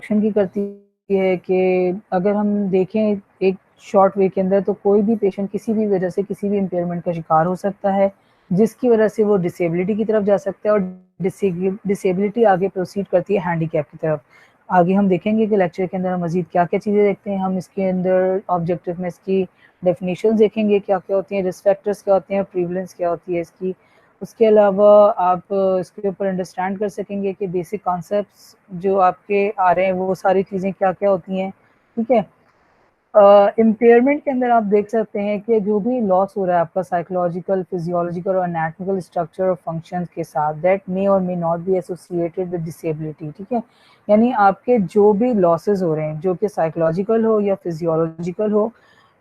की करती है कि अगर हम देखें एक शॉर्ट वे के अंदर, तो कोई भी पेशेंट किसी भी वजह से किसी भी इम्पेयरमेंट का शिकार हो सकता है, जिसकी वजह से वो डिसेबिलिटी की तरफ जा सकता है, और डिसेबिलिटी आगे प्रोसीड करती है हैंडीकैप की तरफ। आगे हम देखेंगे कि लेक्चर के अंदर हम मजीद क्या क्या चीज़ें देखते हैं। हम इसके अंदर ऑब्जेक्टिव में इसकी डेफिनेशन देखेंगे क्या क्या होती हैं, रिस्क फैक्टर्स क्या होते हैं, प्रीवलेंस क्या होती है इसकी। उसके अलावा आप इसके ऊपर अंडरस्टैंड कर सकेंगे कि बेसिक कॉन्सेप्ट्स जो आपके आ रहे हैं वो सारी चीज़ें क्या क्या होती हैं। ठीक है, इम्पेयरमेंट के अंदर आप देख सकते हैं कि जो भी लॉस हो रहा है आपका साइकोलॉजिकल, फिजियोलॉजिकल और एनाटॉमिकल स्ट्रक्चर और फंक्शंस के साथ, दैट मे और may not be associated with disability. ठीक है, यानी आपके जो भी लॉसेस हो रहे हैं, जो कि साइकोलॉजिकल हो या फिजियोलॉजिकल हो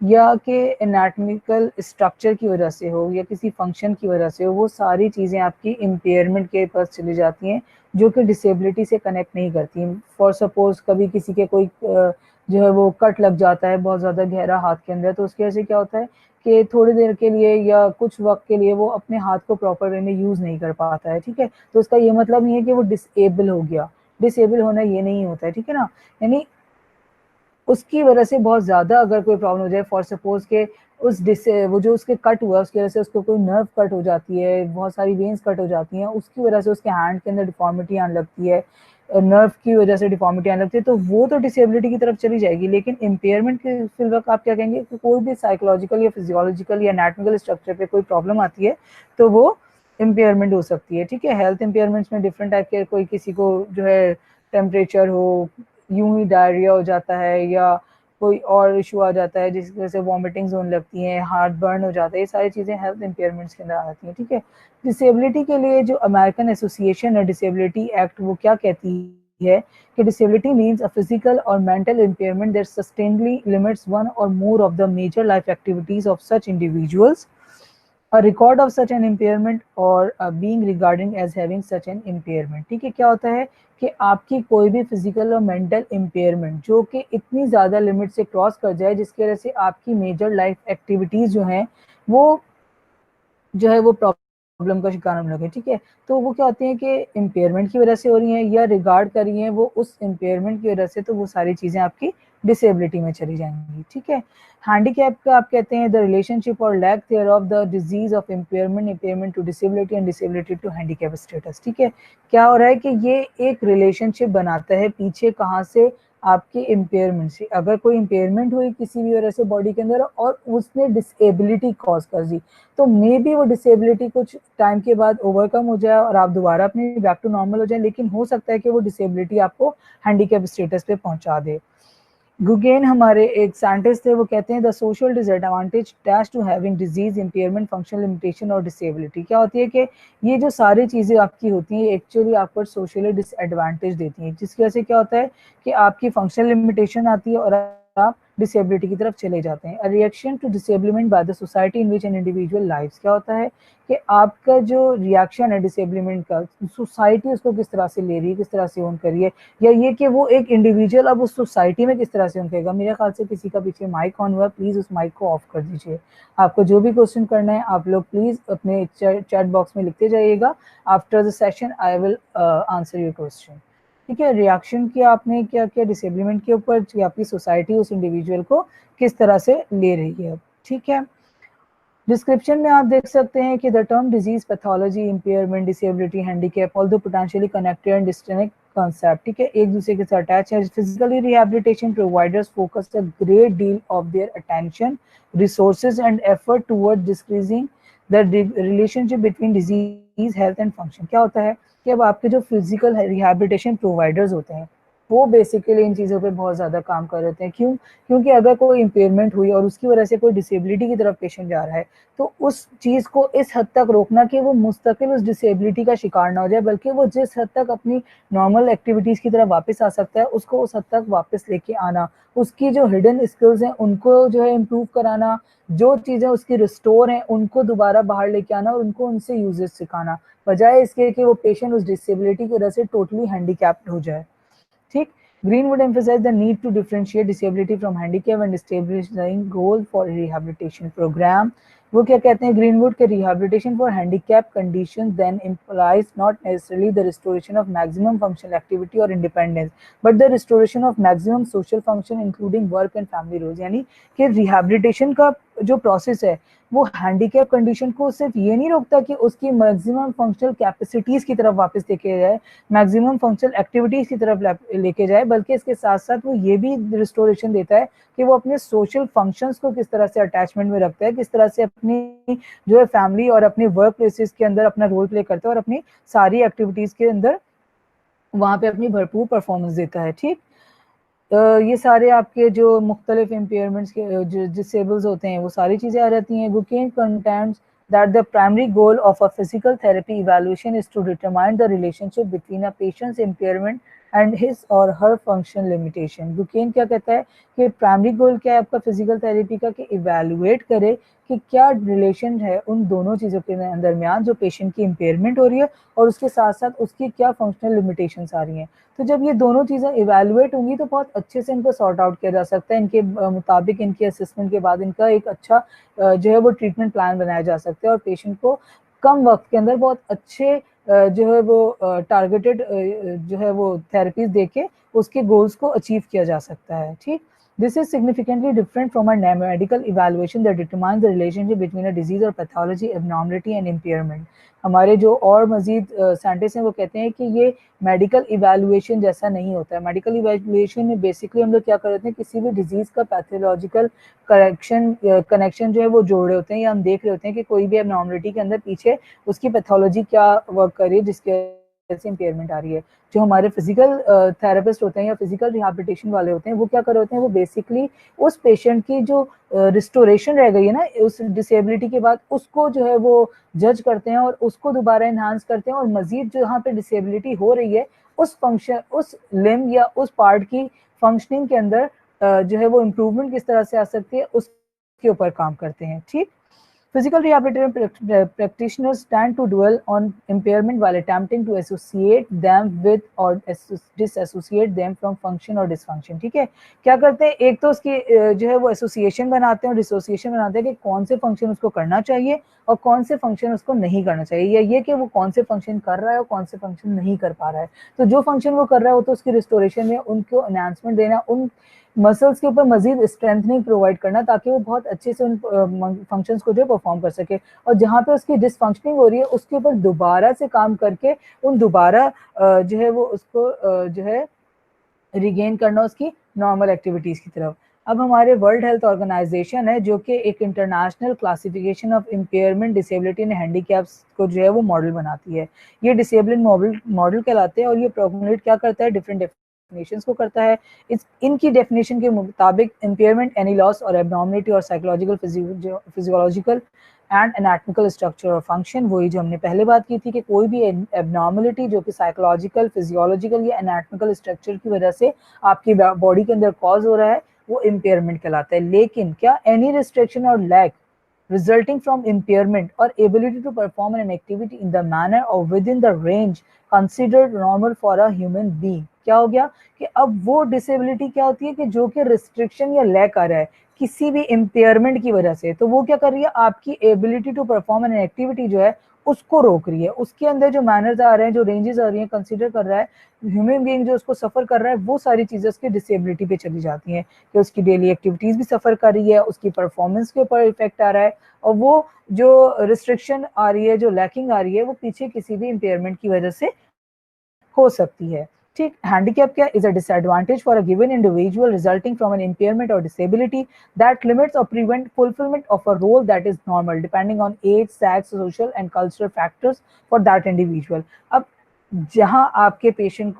या कि एनाटॉमिकल स्ट्रक्चर की वजह से हो या किसी फंक्शन की वजह से हो, वो सारी चीज़ें आपकी इम्पेयरमेंट के पास चली जाती हैं, जो कि डिसेबिलिटी से कनेक्ट नहीं करती। फॉर सपोज कभी किसी के कोई जो है वो कट लग जाता है बहुत ज़्यादा गहरा हाथ के अंदर, तो उसकी वजह से क्या होता है कि थोड़ी देर के लिए या कुछ वक्त के लिए वो अपने हाथ को प्रॉपर वे में यूज़ नहीं कर पाता है। ठीक है, तो उसका ये मतलब नहीं है कि वो डिसेबल हो गया। डिसेबल होना ये नहीं होता है, ठीक है ना। यानी उसकी वजह से बहुत ज़्यादा अगर कोई प्रॉब्लम हो जाए, फॉर सपोज के वो जो उसके कट हुआ उसकी वजह से उसको कोई नर्व कट हो जाती है, बहुत सारी वेन्स कट हो जाती हैं, उसकी वजह से उसके हैंड के अंदर डिफॉर्मिटी आने लगती है, नर्व की वजह से डिफॉर्मिटी आने लगती है, तो वो तो डिसेबिलिटी की तरफ चली जाएगी। लेकिन इम्पेयरमेंट के फिल वक्त आप क्या कहेंगे कि कोई भी साइकोलॉजिकल या फिजियोलॉजिकल या एनाटॉमिकल स्ट्रक्चर पे कोई प्रॉब्लम आती है तो वो इम्पेयरमेंट हो सकती है। ठीक है, हेल्थ इम्पेयरमेंट्स में डिफरेंट टाइप के, कोई किसी को जो है टेम्परेचर हो, यूं ही डायरिया हो जाता है, या कोई और इशू आ जाता है जिसकी वजह से वॉमिटिंग्स होने लगती हैं, हार्ट बर्न हो जाता है, ये सारी चीज़ें हेल्थ इम्पेयरमेंट्स के अंदर आ जाती हैं। ठीक है, डिसेबिलिटी के लिए जो अमेरिकन एसोसिएशन है डिसेबिलिटी एक्ट, वो क्या कहती है कि डिसेबिलिटी मीन्स अ फिजिकल और mental impairment that substantially limits one और more of the major life activities of such individuals, a record of such an impairment or being regarded as having such an impairment। ठीक है, क्या होता है कि आपकी कोई भी फिजिकल और मेंटल इम्पेयरमेंट जो कि इतनी ज़्यादा लिमिट से क्रॉस कर जाए जिसकी वजह से आपकी मेजर लाइफ एक्टिविटीज़ जो हैं वो जो है वो प्रॉब्लम का शिकार होने लगे। ठीक है, तो वो क्या होती है कि इम्पेयरमेंट की वजह से हो रही हैं या रिगार्ड कर रही हैं वो उस इम्पेयरमेंट की वजह से, तो वो सारी चीज़ें आपकी डिसेबिलिटी में चली जाएंगी। ठीक है, हैंडीकैप का आप कहते हैं the relationship or lack thereof the disease of impairment to disability and disability to handicap status. ठीक है, क्या हो रहा है कि ये एक रिलेशनशिप बनाता है पीछे कहाँ से, आपके इम्पेयरमेंट से। अगर कोई इम्पेयरमेंट हुई किसी भी वजह से बॉडी के अंदर और उसने डिसेबिलिटी कॉज कर दी, तो मे बी वो डिसेबिलिटी कुछ टाइम के बाद ओवरकम हो जाए और आप दोबारा अपनी बैक टू नॉर्मल हो जाए, लेकिन हो सकता है कि वो डिसेबिलिटी आपको हैंडीकैप स्टेटस पे पहुंचा दे। गुगेन हमारे एक साइंटिस्ट थे, वो कहते हैं the social disadvantage attached to having disease, impairment, functional limitation और डिसेबिलिटी। क्या होती है कि ये जो सारी चीज़ें आपकी होती हैं एक्चुअली आपको सोशली डिसएडवांटेज देती हैं, जिसकी वजह से क्या होता है कि आपकी फंक्शनल लिमिटेशन आती है और आप डिसेबिलिटी की तरफ चले जाते हैं। Reaction to disablement by the society in which an individual lives. क्या होता है कि आपका जो रिएक्शन है डिसेबलमेंट का, सोसाइटी उसको किस तरह से ले रही है, किस तरह से ओन कर रही है, या ये कि वो एक इंडिविजुअल अब उस सोसाइटी में किस तरह से ओन करेगा। मेरे ख्याल से किसी का पीछे माइक ऑन हुआ, प्लीज उस माइक को ऑफ कर दीजिए। आपको जो भी क्वेश्चन करना है आप लोग प्लीज अपने चैट बॉक्स में लिखते जाइएगा। After the session I will answer your question. ठीक है, रिएक्शन किया आपने क्या किया डिसेबलमेंट के ऊपर कि आपकी सोसाइटी उस इंडिविजुअल को किस तरह से ले रही है। ठीक है, डिस्क्रिप्शन में आप देख सकते हैं कि the term disease, pathology, impairment, disability, handicap although potentially connected and distinct concept. ठीक है, एक दूसरे के साथ अटैच है। Physically rehabilitation providers focus a great deal of their attention, resources and effort toward decreasing the relationship between disease, health and function. क्या होता है कि अब आपके जो फिजिकल रिहैबिलिटेशन प्रोवाइडर्स होते हैं वो बेसिकली इन चीज़ों पे बहुत ज़्यादा काम कर रहे हैं। क्यों? क्योंकि अगर कोई इम्पेयरमेंट हुई और उसकी वजह से कोई डिसेबिलिटी की तरफ पेशेंट जा रहा है, तो उस चीज़ को इस हद तक रोकना कि वो मुस्तकिल उस डिसेबिलिटी का शिकार ना हो जाए, बल्कि वो जिस हद तक अपनी नॉर्मल एक्टिविटीज़ की तरफ वापस आ सकता है उसको उस हद तक वापस लेके आना, उसकी जो हिडन स्किल्स हैं उनको जो है इम्प्रूव कराना, जो चीज़ें उसकी रिस्टोर हैं उनको दोबारा बाहर लेके आना और उनको उनसे यूजेस सिखाना, बजाय इसके कि वो पेशेंट उस डिसेबिलिटी की वजह से टोटली हैंडीकैप्ड हो जाए। ठीक, Greenwood emphasized the need to differentiate disability from handicap and establishing goal for rehabilitation program। वो क्या कहते हैं, ग्रीनवुड के rehabilitation for handicap condition then implies not necessarily the restoration of maximum functional activity और independence but the restoration of maximum social function including work and family roles. यानी कि rehabilitation का जो प्रोसेस है वो हैंडीकैप कंडीशन को सिर्फ ये नहीं रोकता कि उसकी मैक्सिमम फंक्शनल कैपेसिटीज की तरफ वापस लेके जाए, मैक्सिमम फंक्शनल एक्टिविटीज की तरफ लेके जाए, बल्कि इसके साथ साथ वो ये भी रिस्टोरेशन देता है कि वो अपने सोशल फंक्शंस को किस तरह से अटैचमेंट में रखता है, किस तरह से अपनी जो है फैमिली और अपने वर्क प्लेसेस के अंदर अपना रोल प्ले करता है और अपनी सारी एक्टिविटीज के अंदर वहाँ पे अपनी भरपूर परफॉर्मेंस देता है। ठीक, ये सारे आपके जो मुख्तलिफ इम्पेयरमेंट्स के जो डिसेबल्स होते हैं वो सारी चीज़ें आ जाती हैं। Guckian contends that the primary goal of a physical therapy evaluation is to determine the relationship between a patient's impairment and his or her function limitation. Guckian क्या कहता है कि प्राइमरी गोल क्या है आपका फिजिकल थेरेपी का, कि evaluate करे कि क्या रिलेशन है उन दोनों चीज़ों के दरमियान जो पेशेंट की इम्पेयरमेंट हो रही है और उसके साथ साथ उसकी क्या फंक्शनल लिमिटेशंस आ रही हैं। तो जब ये दोनों चीज़ें इवेलुएट होंगी तो बहुत अच्छे से इनको सॉर्ट आउट किया जा सकता है, इनके मुताबिक इनके असेसमेंट के बाद इनका एक अच्छा जो है वो ट्रीटमेंट प्लान बनाया जा सकता है और पेशेंट को कम वक्त के अंदर बहुत अच्छे जो है वो टारगेटेड जो है वो थेरेपीज देके उसके गोल्स को अचीव किया जा सकता है। ठीक, this is significantly different from a medical evaluation that determines the relationship between a disease और पैथोलॉजी, एबनॉर्मलिटी एंड इम्पेयरमेंट। हमारे जो और मजीद साइंटिस्ट हैं वो कहते हैं कि ये मेडिकल इवेलुएशन जैसा नहीं होता है। मेडिकल इवेलुएशन में बेसिकली हम लोग क्या करते हैं, किसी भी डिजीज का पैथोलॉजिकल कनेक्शन जो है वो जोड़ रहे होते हैं या हम देख रहे होते हैं कि कोई भी एबनॉर्मलिटी के अंदर पीछे उसकी पैथोलॉजी क्या वर्क कर रही है जिसके वजह से इम्पेयरमेंट आ रही है। जो हमारे फिजिकल थेरेपिस्ट होते हैं या फिजिकल रिहैबिलिटेशन वाले होते हैं वो क्या कर रहे होते हैं, वो बेसिकली उस पेशेंट की जो रिस्टोरेशन रह गई है ना उस डिसेबिलिटी के बाद उसको जो है वो जज करते हैं और उसको दोबारा इन्हांस करते हैं और मजीद जो यहाँ पे डिसेबिलिटी हो रही है उस फंक्शन उस लिम्ब या उस पार्ट की फंक्शनिंग के अंदर जो है वो इम्प्रूवमेंट किस तरह से आ सकती है उसके ऊपर काम करते हैं। ठीक, physical rehabilitation practitioners tend to dwell on impairment while attempting to associate them with or disassociate them from function or dysfunction। ठीक है, क्या करते हैं, एक तो उसकी जो है वो एसोसिएशन बनाते हैं और डिसोसिएशन बनाते हैं कि कौन से फंक्शन उसको करना चाहिए और कौन से फंक्शन उसको नहीं करना चाहिए, या ये कि वो कौन से फंक्शन कर रहा है और कौन से फंक्शन नहीं कर पा रहा है। तो जो फंक्शन वो कर रहा है वो तो उसकी रिस्टोरेशन में उनको एनहांसमेंट देना, उन मसल्स के ऊपर मजीद स्ट्रेंथनिंग प्रोवाइड करना ताकि वो बहुत अच्छे से उन फंक्शंस को जो परफॉर्म कर सके, और जहाँ पे उसकी डिसफंक्शनिंग हो रही है उसके ऊपर दोबारा से काम करके उन दोबारा जो है वो उसको जो है रिगेन करना उसकी नॉर्मल एक्टिविटीज की तरफ। अब हमारे वर्ल्ड हेल्थ ऑर्गेनाइजेशन है जो कि एक international classification of impairment, disability and handicaps को जो है वो मॉडल बनाती है। ये डिसेबलिंग मॉडल कहलाते हैं और ये प्रोमोट क्या करता है, डिफरेंट डेफिनेशंस को करता है। इनकी डेफिनेशन के मुताबिक इम्पेयरमेंट एनी लॉस और एबनॉर्मलिटी और psychological, physiological and anatomical structure और फंक्शन, वही जो हमने पहले बात की थी कि कोई भी एबनॉर्मलिटी जो कि साइकोलॉजिकल, फिजियोलॉजिकल या एनाटॉमिकल स्ट्रक्चर की वजह से आपकी बॉडी के अंदर कॉज हो रहा है वो इम्पेयरमेंट कहलाता है। लेकिन क्या एनी रिस्ट्रिक्शन और lack resulting from impairment or ability to perform an activity in the manner or within the range considered normal for a human being, क्या हो गया कि अब वो डिसेबिलिटी क्या होती है कि जो कि रिस्ट्रिक्शन या लैक आ रहा है किसी भी इम्पेयरमेंट की वजह से, तो वो क्या कर रही है, आपकी ability to perform an activity जो है उसको रोक रही है। उसके अंदर जो मैनर्स आ रहे हैं, जो रेंजेस आ रही हैं, कंसीडर कर रहा है ह्यूमन बीइंग जो उसको सफर कर रहा है, वो सारी चीजें उसकी डिसेबिलिटी पे चली जाती हैं कि उसकी डेली एक्टिविटीज भी सफर कर रही है, उसकी परफॉर्मेंस के ऊपर इफेक्ट आ रहा है, और वो जो रिस्ट्रिक्शन आ रही है, जो लैकिंग आ रही है, वो पीछे किसी भी इम्पेयरमेंट की वजह से हो सकती है। ठीक, हैंडीकैप क्या is a disadvantage for a given individual resulting from an impairment or disability that limits or prevent fulfilment of a role that is normal depending on age, sex, social and cultural factors for that individual. अब जहां आपके patient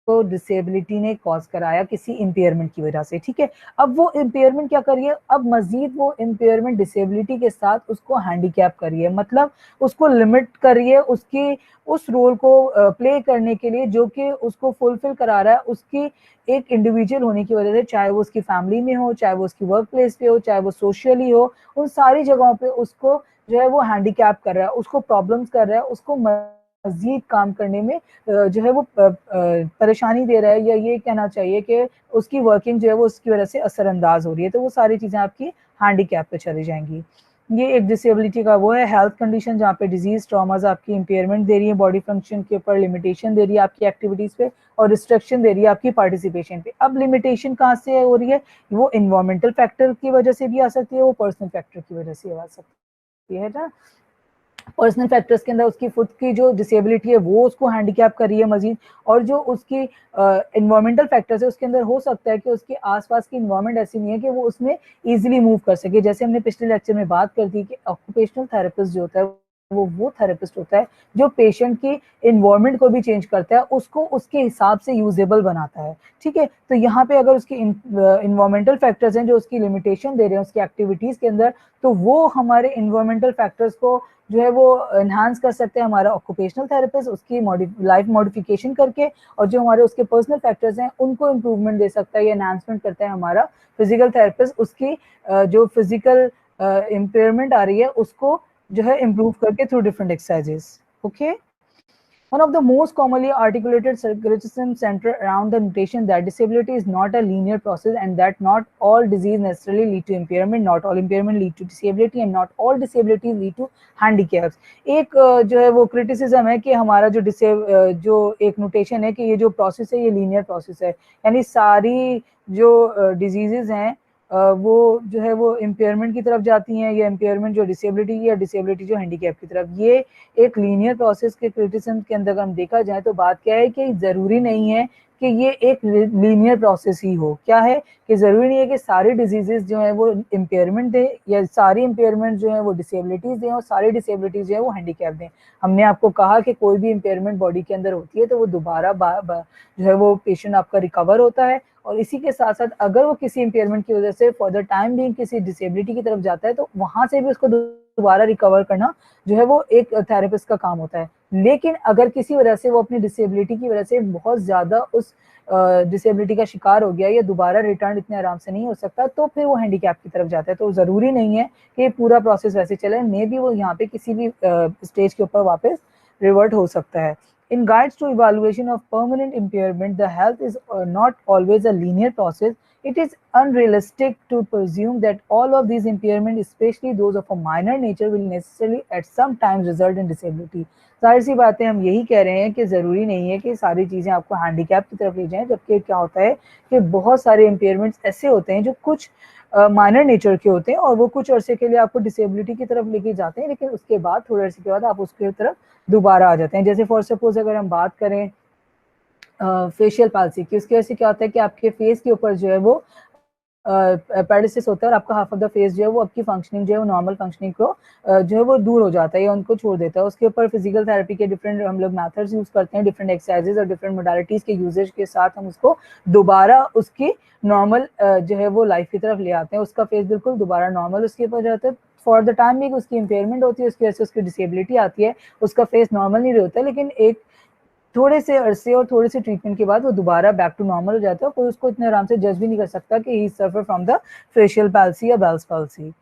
को disability ने cause कराया किसी impairment की वजह से, ठीक है, अब वो इम्पेयरमेंट क्या करिए, अब मजीद वो इम्पेयरमेंट डिसेबिलिटी के साथ उसको हैंडीकैप करिए, मतलब उसको लिमिट करिए उसकी उस रोल को प्ले करने के लिए जो कि उसको फुलफिल करा रहा है उसकी एक इंडिविजुअल होने की वजह से, चाहे वो उसकी फैमिली में हो, चाहे वो उसकी वर्क प्लेस पे हो, चाहे वो सोशली हो, उन सारी जगहों पे उसको जो है वो हैंडीकैप कर रहा है, उसको प्रॉब्लम्स कर रहा है, उसको मजीद काम करने में जो है वो परेशानी दे रहा है, या ये कहना चाहिए कि उसकी वर्किंग जो है वो उसकी वजह से असरअंदाज हो रही है, तो वो सारी चीजें आपकी हैंडीकैप पे चली जाएंगी। ये एक डिसेबिलिटी का वो है हेल्थ कंडीशन जहाँ पे डिजीज ट्रॉमाज आपकी इम्पेयरमेंट दे रही है, बॉडी फंक्शन के ऊपर लिमिटेशन दे रही है आपकी एक्टिविटीज पे, और रिस्ट्रिक्शन दे रही है आपकी पार्टिसिपेशन पे। अब लिमिटेशन कहाँ से हो रही है? वो इन्वायरमेंटल फैक्टर की वजह से भी आ सकती है, वो पर्सनल फैक्टर की वजह से आ सकती है ना। पर्सनल फैक्टर्स के अंदर उसकी खुद की जो डिसेबिलिटी है वो उसको हैंडीकैप कर रही है मजीद, और जो उसकी इन्वायरमेंटल फैक्टर्स है उसके अंदर हो सकता है कि उसके आसपास की इन्वायरमेंट ऐसी नहीं है कि वो उसमें इजीली मूव कर सके। जैसे हमने पिछले लेक्चर में बात कर दी कि ऑक्यूपेशनल थेरेपिस्ट जो होता है वो थेरेपिस्ट होता है जो पेशेंट की इन्वायरमेंट को भी चेंज करता है, उसको उसके हिसाब से यूजेबल बनाता है। ठीक है, तो यहाँ पे अगर उसकी इन्वायरमेंटल फैक्टर्स हैं जो उसकी लिमिटेशन दे रहे हैं उसकी एक्टिविटीज के अंदर, तो वो हमारे इन्वायरमेंटल फैक्टर्स को जो है वो एनहांस कर सकते हैं हमारा ऑक्यूपेशनल थेरेपिस्ट, उसकी लाइफ मॉडिफिकेशन करके, और जो हमारे उसके पर्सनल फैक्टर्स हैं उनको इम्प्रूवमेंट दे सकता है या एनहांसमेंट करता है हमारा फिजिकल थेरेपिस्ट, उसकी जो फिजिकल इम्पेयरमेंट आ रही है उसको जो है इम्प्रूव करके through different exercises. Okay, one of the most commonly articulated criticisms center around the notation that disability is not a linear process and that not all disease necessarily lead to impairment, not all impairment lead to disability and not all disabilities lead to handicaps। एक जो है वो criticism है कि हमारा जो एक notation है कि ये जो प्रोसेस है ये लीनियर प्रोसेस है, यानी सारी जो डिजीजेज हैं वो जो है वो इम्पेयरमेंट की तरफ जाती हैं, या इम्पेयरमेंट जो डिसेबिलिटी की या डिसेबिलिटी जो हैंडीकैप की तरफ। ये एक लीनियर प्रोसेस के क्रिटिसिज्म के अंदर हम देखा जाए तो बात क्या है कि जरूरी नहीं है कि ये एक लीनियर प्रोसेस ही हो। क्या है कि जरूरी नहीं है कि सारी डिजीजेस जो है वो इम्पेयरमेंट दे, या सारी इम्पेयरमेंट जो है वो डिसेबिलिटीज दें, और सारी डिसेबिलिटीज जो है वो हैंडीकैप दें। हमने आपको कहा कि कोई भी इम्पेयरमेंट बॉडी के अंदर होती है तो वो दोबारा जो है वो पेशेंट आपका रिकवर होता है, और इसी के साथ साथ अगर वो किसी इम्पेयरमेंट की वजह से फॉर द टाइम बीइंग किसी डिसेबिलिटी की तरफ जाता है तो वहां से भी उसको दोबारा रिकवर करना जो है वो एक थेरेपिस्ट का काम होता है। लेकिन अगर किसी वजह से वो अपनी डिसेबिलिटी की वजह से बहुत ज्यादा उस डिसेबिलिटी का शिकार हो गया या दोबारा रिटर्न इतने आराम से नहीं हो सकता, तो फिर वो हैंडीकैप की तरफ जाता है। तो जरूरी नहीं है कि पूरा प्रोसेस वैसे चले, मे भी वो यहाँ पे किसी भी स्टेज के ऊपर वापस रिवर्ट हो सकता है। In guides to evaluation of permanent impairment, the health is not always a linear process. It is unrealistic to presume that all of these impairments, especially those of a minor nature, will necessarily at some times result in disability. जाहिर सी बात है, हम यही कह रहे हैं कि ज़रूरी नहीं है कि सारी चीज़ें आपको हैंडीकैप की तरफ ले जाएं, जबकि क्या होता है कि बहुत सारे इम्पेयरमेंट्स ऐसे होते हैं जो कुछ माइनर नेचर के होते हैं और वो कुछ अरसे के लिए आपको डिसेबिलिटी की तरफ लेके जाते हैं, लेकिन उसके बाद थोड़े अरसे के बाद आप उसके तरफ दोबारा आ जाते हैं। जैसे फॉर सपोज अगर हम बात करें फेशियल पाल्सी की, उसकी वजह से क्या होता है कि आपके फेस के ऊपर जो है वो पैरालिसिस होता है और आपका हाफ ऑफ द फेस जो है वो आपकी फंक्शनिंग जो है वो नॉर्मल फंक्शनिंग को जो है वो दूर हो जाता है या उनको छोड़ देता है। उसके ऊपर फिजिकल थेरेपी के डिफरेंट हम लोग मेथड्स यूज करते हैं, डिफरेंट एक्सरसाइजेज और डिफरेंट मोडालिटीज के यूजेज के साथ हम उसको दोबारा उसकी नॉर्मल जो है वो लाइफ की तरफ ले आते हैं। उसका फेस बिल्कुल दोबारा नॉर्मल उसके ऊपर जाता है। फॉर द टाइम भी उसकी इम्पेयरमेंट होती है, उसकी वजह से उसकी डिसेबिलिटी आती है, उसका फेस नॉर्मल नहीं होता, लेकिन एक थोड़े से अरसे और थोड़े से ट्रीटमेंट के बाद वो दोबारा बैक टू नॉर्मल हो जाता है। कोई उसको इतने आराम से जज भी नहीं कर सकता कि he suffer from the facial palsy या Bell's palsy.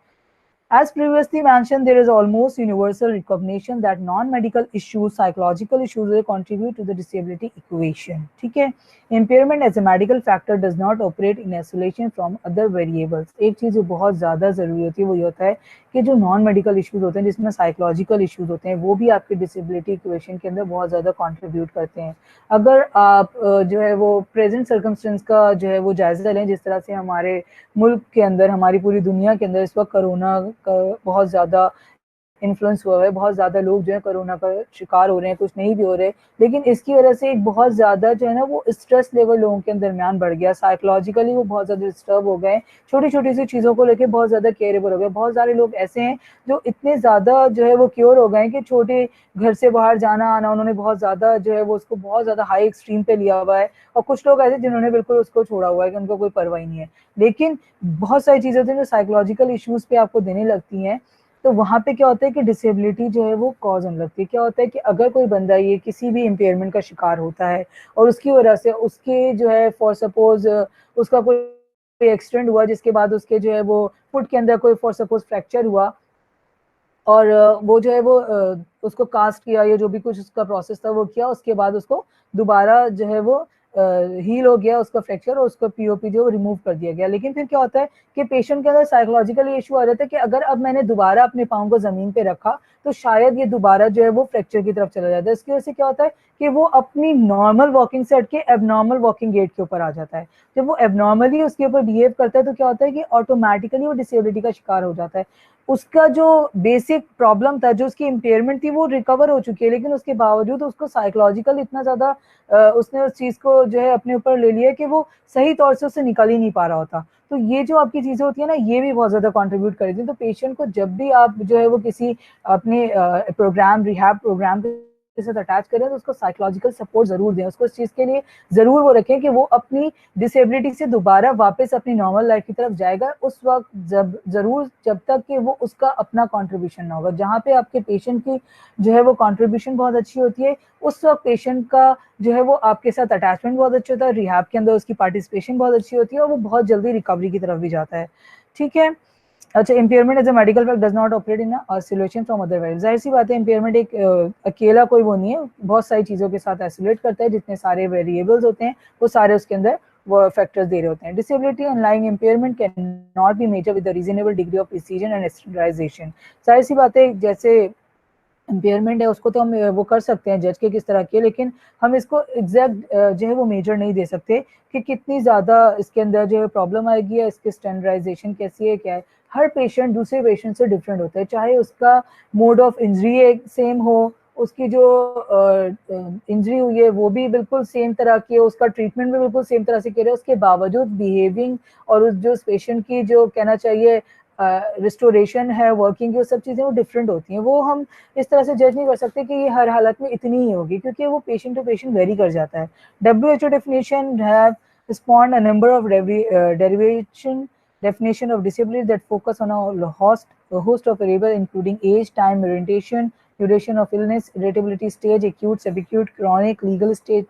As previously mentioned, there is almost universal recognition that non-medical issues, psychological issues will contribute to the disability equation. ठीक है, impairment as a medical factor does not operate in isolation from other variables. एक चीज़ जो बहुत ज़्यादा ज़रूरी होती है वो ये होता है कि जो नॉन मेडिकल इश्यूज होते हैं जिसमें साइकोलॉजिकल इश्यूज होते हैं वो भी आपके डिसेबिलिटी इक्वेशन के अंदर बहुत ज़्यादा कंट्रीब्यूट करते हैं। अगर आप जो है वो प्रेजेंट सर्कमस्टेंस का जो है वो जायज़ा लें, जिस तरह से हमारे मुल्क के अंदर, हमारी पूरी दुनिया के अंदर इस वक्त कोरोना का बहुत ज़्यादा इन्फ्लुएंस हुआ है, बहुत ज़्यादा लोग जो है कोरोना का शिकार हो रहे हैं, कुछ नहीं भी हो रहे, लेकिन इसकी वजह से एक बहुत ज़्यादा जो है ना वो स्ट्रेस लेवल लोगों के दरमियान बढ़ गया, साइकोलॉजिकली वो बहुत ज़्यादा डिस्टर्ब हो गए, छोटी छोटी सी चीज़ों को लेकर बहुत ज़्यादा केयरेबल हो गए। बहुत सारे लोग ऐसे हैं जो इतने ज़्यादा जो है वो क्योर हो गए कि छोटे घर से बाहर जाना आना उन्होंने बहुत ज़्यादा जो है वो उसको बहुत ज़्यादा हाई एक्सट्रीम पे लिया हुआ है, और कुछ लोग ऐसे जिन्होंने बिल्कुल उसको छोड़ा हुआ है कि उनको कोई परवाह नहीं है। लेकिन बहुत सारी चीज़ें होती हैं जो साइकोलॉजिकल इश्यूज पे आपको देने लगती हैं, तो वहाँ पे क्या होता है कि डिसेबिलिटी जो है वो कॉज होने लगती है। क्या होता है कि अगर कोई बंदा ये किसी भी इम्पेयरमेंट का शिकार होता है और उसकी वजह से उसके जो है फॉर सपोज उसका कोई एक्सीडेंट हुआ जिसके बाद उसके जो है वो फुट के अंदर कोई फॉर सपोज फ्रैक्चर हुआ, और वो जो है वो उसको कास्ट किया या जो भी कुछ उसका प्रोसेस था वो किया, उसके बाद उसको दोबारा जो है वो हील हो गया उसका फ्रैक्चर और उसका पीओपी जो रिमूव कर दिया गया। लेकिन फिर क्या होता है कि पेशेंट के अंदर साइकोलॉजिकल इशू आ जाता है कि अगर अब मैंने दोबारा अपने पाँव को जमीन पे रखा तो शायद ये दोबारा जो है वो फ्रैक्चर की तरफ चला जाता है। इसकी वजह से क्या होता है कि वो अपनी नॉर्मल वॉकिंग से हट के एबनॉर्मल वॉकिंग गेट के ऊपर आ जाता है। जब वो एबनॉर्मली उसके ऊपर बिहेव करता है तो क्या होता है कि ऑटोमेटिकली वो डिसेबिलिटी का शिकार हो जाता है। उसका जो बेसिक प्रॉब्लम था, जो उसकी इम्पेयरमेंट थी, वो रिकवर हो चुकी है, लेकिन उसके बावजूद उसको साइकोलॉजिकल इतना ज्यादा उसने उस चीज को जो है अपने ऊपर ले लिया कि वो सही तौर से उससे निकल ही नहीं पा रहा होता। तो ये जो आपकी चीजें होती है ना, ये भी बहुत ज्यादा कंट्रीब्यूट करती है। तो पेशेंट को जब भी आप जो है वो किसी अपने प्रोग्राम, रिहैब प्रोग्राम के साथ अटैच करें तो उसको साइकोलॉजिकल सपोर्ट जरूर दें। उसको इस चीज के लिए जरूर वो रखें कि वो अपनी डिसेबिलिटी से दोबारा वापस अपनी नॉर्मल लाइफ की तरफ जाएगा उस वक्त जब तक कि वो उसका अपना कंट्रीब्यूशन ना होगा। जहाँ पे आपके पेशेंट की जो है वो कंट्रीब्यूशन बहुत अच्छी होती है, उस वक्त पेशेंट का जो है वो आपके साथ अटैचमेंट बहुत अच्छा होता है, रिहैब के अंदर उसकी पार्टिसिपेशन बहुत अच्छी होती है और वो बहुत जल्दी रिकवरी की तरफ भी जाता है। ठीक है। अच्छा, impairment as a medical fact does not operate in isolation from other variables. जाहिर सी बात है, इम्पेयरमेंट एक अकेला कोई वो नहीं है, बहुत सारी चीजों के साथ आइसोलेट करता है। जितने सारे वेरिएबल्स होते हैं वो सारे उसके अंदर वो फैक्टर्स दे रहे होते हैं। Disability underlying impairment can not be measure with reasonable degree of precision and standardisation. जाहिर सी बात है, जैसे इम्पेयरमेंट है उसको तो हम वो कर सकते हैं जज के किस तरह के, लेकिन हम इसको एग्जैक्ट जो है वो मेजर नहीं दे सकते कि कितनी ज़्यादा इसके अंदर जो है प्रॉब्लम आएगी या इसकी स्टैंडर्डाइजेशन कैसी है, क्या है। हर पेशेंट दूसरे पेशेंट से डिफरेंट होता है, चाहे उसका मोड ऑफ इंजरी सेम हो, उसकी जो इंजरी हुई है वो भी बिल्कुल सेम तरह की है, उसका ट्रीटमेंट भी बिल्कुल सेम तरह से किया है, उसके बावजूद बिहेविंग और उस जो पेशेंट की जो कहना चाहिए रिस्टोरेशन है वर्किंग की, वो सब चीज़ें वो डिफरेंट होती हैं। वो हम इस तरह से जज नहीं कर सकते कि ये हर हालत में इतनी ही होगी, क्योंकि वो पेशेंट टू पेशेंट वेरी कर जाता है। WHO definition have spawned a number of derivation definition of disability that focus on a host of variables including age, time, orientation, duration of illness, irritability stage, acute, subacute, chronic, legal stage,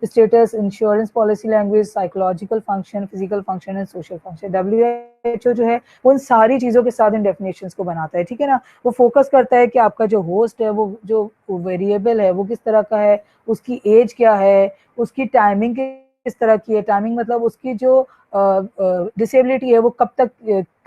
status, insurance policy language, psychological function, physical function and social function। WHO जो है उन सारी चीज़ों के साथ इन definitions को बनाता है, ठीक है ना। वो फोकस करता है कि आपका जो होस्ट है, वो जो वेरिएबल है वो किस तरह का है, उसकी एज क्या है, उसकी टाइमिंग किस तरह की है। टाइमिंग मतलब उसकी जो डिसेबिलिटी है वो कब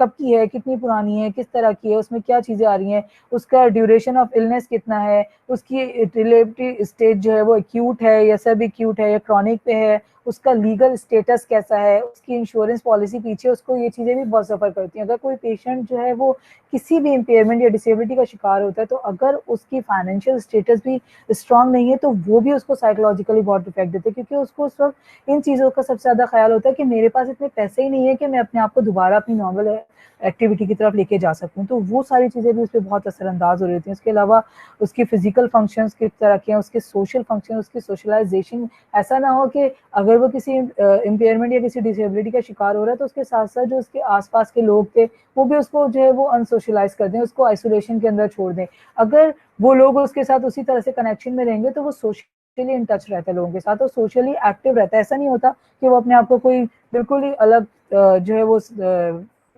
की है, कितनी पुरानी है, किस तरह की है, उसमें क्या चीज़ें आ रही हैं, उसका ड्यूरेशन ऑफ इलनेस कितना है, उसकी रिलेटिव स्टेज जो है वो एक्यूट है या सब एक्यूट है या क्रॉनिक पे है, उसका लीगल स्टेटस कैसा है, उसकी इंश्योरेंस पॉलिसी पीछे उसको, ये चीज़ें भी बहुत सफ़र करती हैं। अगर कोई पेशेंट जो है वो किसी भी इम्पेयरमेंट या डिसेबिलिटी का शिकार होता है तो अगर उसकी फाइनेंशियल स्टेटस भी स्ट्रांग नहीं है तो वो भी उसको साइकोलॉजिकली बहुत इफेक्ट देते हैं, क्योंकि उसको उस वक्त इन चीज़ों का सबसे ज़्यादा ख्याल होता है कि मेरे पास इतने पैसे ही नहीं है कि मैं अपने आप को दोबारा अपनी नॉर्मल एक्टिविटी की तरफ लेके जा सकूं। तो वो सारी चीज़ें भी उस पर बहुत असरअंदाज हो रही होती हैं। इसके अलावा उसकी फिजिकल फंक्शंस किस तरह के हैं, उसके सोशल फंक्शन, उसकी सोशलाइजेशन। ऐसा ना हो कि अगर वो किसी इम्पेयरमेंट या किसी डिसेबिलिटी का शिकार हो रहा है तो उसके साथ साथ जो उसके आसपास के लोग थे वो भी उसको जो है वो अनसोशलाइज कर दें, उसको आइसोलेशन के अंदर छोड़ दें। अगर वो लोग उसके साथ उसी तरह से कनेक्शन में रहेंगे तो वो सोशली इन टच रहता है लोगों के साथ और सोशली एक्टिव रहता है। ऐसा नहीं होता कि वो अपने आप को कोई बिल्कुल ही अलग जो है वो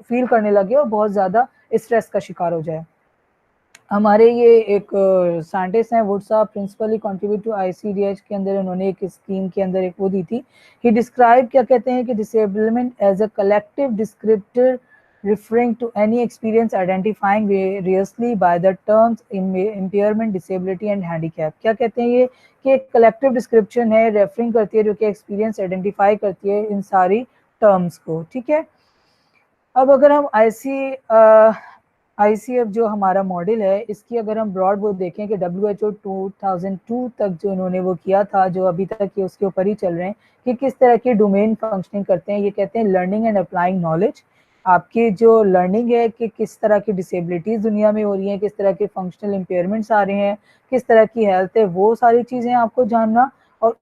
फील करने लगे और बहुत ज़्यादा स्ट्रेस का शिकार हो जाए। हमारे ये एक साइंटिस्ट हैं वुड साहब, प्रिंसिपली कंट्रीब्यूट टू ICDH के अंदर उन्होंने एक स्कीम के अंदर एक वो दी थी। ही डिस्क्राइब क्या कहते हैं कि disablement as a collective descriptor referring to any experience identifying variously by the terms impairment, disability and handicap। क्या कहते हैं ये कि एक कलेक्टिव डिस्क्रिप्शन है, रेफरिंग करती है, जो कि एक्सपीरियंस आइडेंटिफाई करती है इन सारी टर्म्स को, ठीक है। अब अगर हम ICF जो हमारा मॉडल है इसकी अगर हम ब्रॉड वो देखें कि WHO 2002 तक जो इन्होंने वो किया था, जो अभी तक ये उसके ऊपर ही चल रहे हैं कि किस तरह के डोमेन फंक्शनिंग करते हैं। ये कहते हैं लर्निंग एंड अप्लाइंग नॉलेज। आपकी जो लर्निंग है कि किस तरह की डिसेबिलिटीज दुनिया में हो रही हैं, किस तरह के फंक्शनल इम्पेयरमेंट्स आ रहे हैं, किस तरह की हेल्थ है, वो सारी चीज़ें आपको जानना और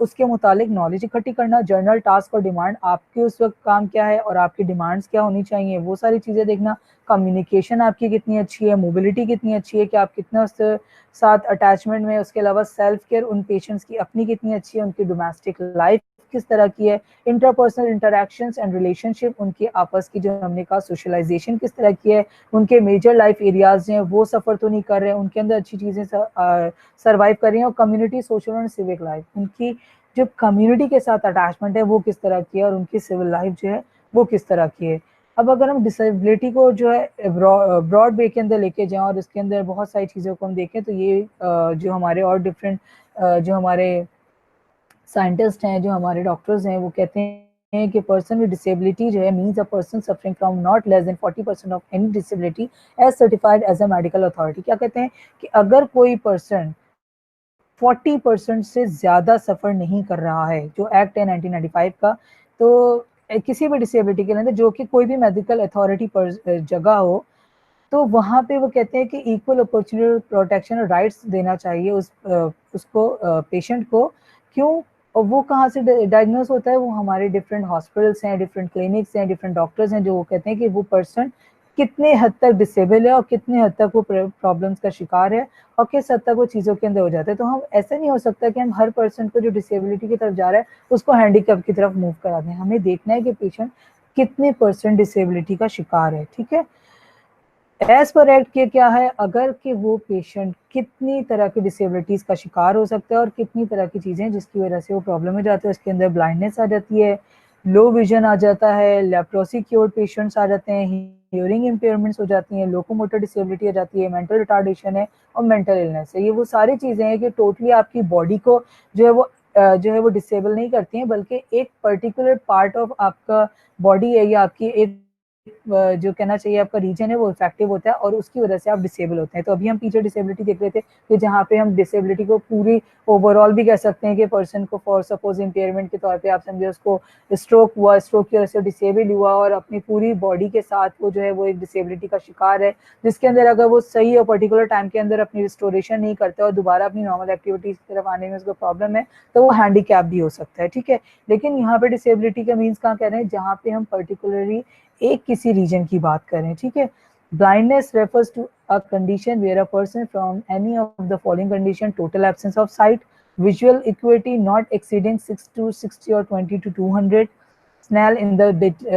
उसके मुतालिक नॉलेज इकट्ठी करना। जर्नल, टास्क और डिमांड, आपके उस वक्त काम क्या है और आपकी डिमांड्स क्या होनी चाहिए, वो सारी चीज़ें देखना। कम्युनिकेशन आपकी कितनी अच्छी है, मोबिलिटी कितनी अच्छी है कि आप कितना उसके साथ अटैचमेंट में। उसके अलावा सेल्फ केयर उन पेशेंट्स की अपनी कितनी अच्छी है, उनकी डोमेस्टिक लाइफ किस तरह की है, इंटरपर्सनल इंटरेक्शंस एंड रिलेशनशिप, उनकी आपस की जो हमने कहा सोशलाइजेशन किस तरह की है, उनके मेजर लाइफ एरियाज हैं वो सफ़र तो नहीं कर रहे हैं, उनके अंदर अच्छी चीज़ें सर्वाइव कर रही हैं, और कम्युनिटी, सोशल और सिविक लाइफ, उनकी जो कम्युनिटी के साथ अटैचमेंट है वो किस तरह की है और उनकी सिविल लाइफ जो है वो किस तरह की है। अब अगर हम डिसेबिलिटी को जो है ब्रॉड वे के अंदर लेके जाएं और इसके अंदर बहुत सारी चीज़ों को हम देखें तो ये जो हमारे और डिफरेंट जो हमारे साइंटिस्ट हैं, जो हमारे डॉक्टर्स हैं, वो कहते हैं कि पर्सन विद डिसेबिलिटी जो है means a person suffering from not less than 40% of any disability as certified as a medical authority. क्या कहते हैं कि अगर कोई पर्सन 40% से ज़्यादा सफ़र नहीं कर रहा है, जो एक्ट है 1995 का, तो किसी भी डिसेबिलिटी के अंदर जो कि कोई भी मेडिकल अथॉरिटी पर जगह हो, तो वहाँ पे वो कहते हैं कि इक्वल अपॉर्चुनिटी प्रोटेक्शन और राइट्स देना चाहिए उसको पेशेंट को। क्यों? और वो कहाँ से डायग्नोस होता है? वो हमारे डिफरेंट हॉस्पिटल्स हैं, डिफरेंट क्लिनिक्स हैं, डिफरेंट डॉक्टर्स हैं, जो वो कहते हैं कि वो पर्सन कितने हद तक डिसेबल है और कितने हद तक वो प्रॉब्लम्स का शिकार है और किस हद तक वो चीज़ों के अंदर हो जाता है। तो हम ऐसा नहीं हो सकता कि हम हर पर्सन को जो डिसेबिलिटी की तरफ जा रहा है उसको हैंडीकैप की तरफ मूव करा दें। हमें देखना है कि पेशेंट कितने परसेंट डिसेबिलिटी का शिकार है, ठीक है। एज पर एक्ट के क्या है, अगर कि वो पेशेंट कितनी तरह की डिसेबिलिटीज का शिकार हो सकता है और कितनी तरह की चीजें जिसकी वजह से वो प्रॉब्लम हो जाती है। उसके अंदर ब्लाइंडनेस आ जाती है, लो विजन आ जाता है, लेप्रोसी क्योर्ड पेशेंट्स आ जाते हैं, हियरिंग इम्पेयरमेंट्स हो जाती हैं, लोकोमोटर डिसेबिलिटी आ जाती है, मेंटल रिटार्डेशन है और मेंटल इलनेस है। ये वो सारी चीजें हैं कि टोटली आपकी बॉडी को जो है वो डिसेबल नहीं करती हैं, बल्कि एक पर्टिकुलर पार्ट ऑफ आपका बॉडी है या आपकी एक जो कहना चाहिए आपका रीजन है वो इफेक्टिव होता है और उसकी वजह से आप डिसेबल होते हैं। तो अभी हम पीछे डिसेबिलिटी देख रहे थे कि जहाँ पे हम डिसेबिलिटी को पूरी ओवरऑल भी कह सकते हैं कि पर्सन को फॉर सपोज इम्पेयरमेंट के तौर पे आप समझे उसको स्ट्रोक हुआ, स्ट्रोक की वजह से डिसेबल हुआ और अपनी पूरी बॉडी के साथ वो जो है वो एक डिसेबिलिटी का शिकार है, जिसके अंदर अगर वो सही और पर्टिकुलर टाइम के अंदर अपनी रिस्टोरेशन नहीं करता और दोबारा अपनी नॉर्मल एक्टिविटीज की तरफ आने में उसको प्रॉब्लम है तो वो हैंडीकैप भी हो सकता है, ठीक है। लेकिन यहाँ पे डिसेबिलिटी का मीन्स कहाँ कह रहे हैं, जहाँ पे हम पर्टिकुलरली एक किसी रीजन की बात करें, ठीक है। Blindness refers to a condition where a person from any of the following condition, total absence of sight, visual acuity not exceeding 6 to 60 or 20 to 200, snell in the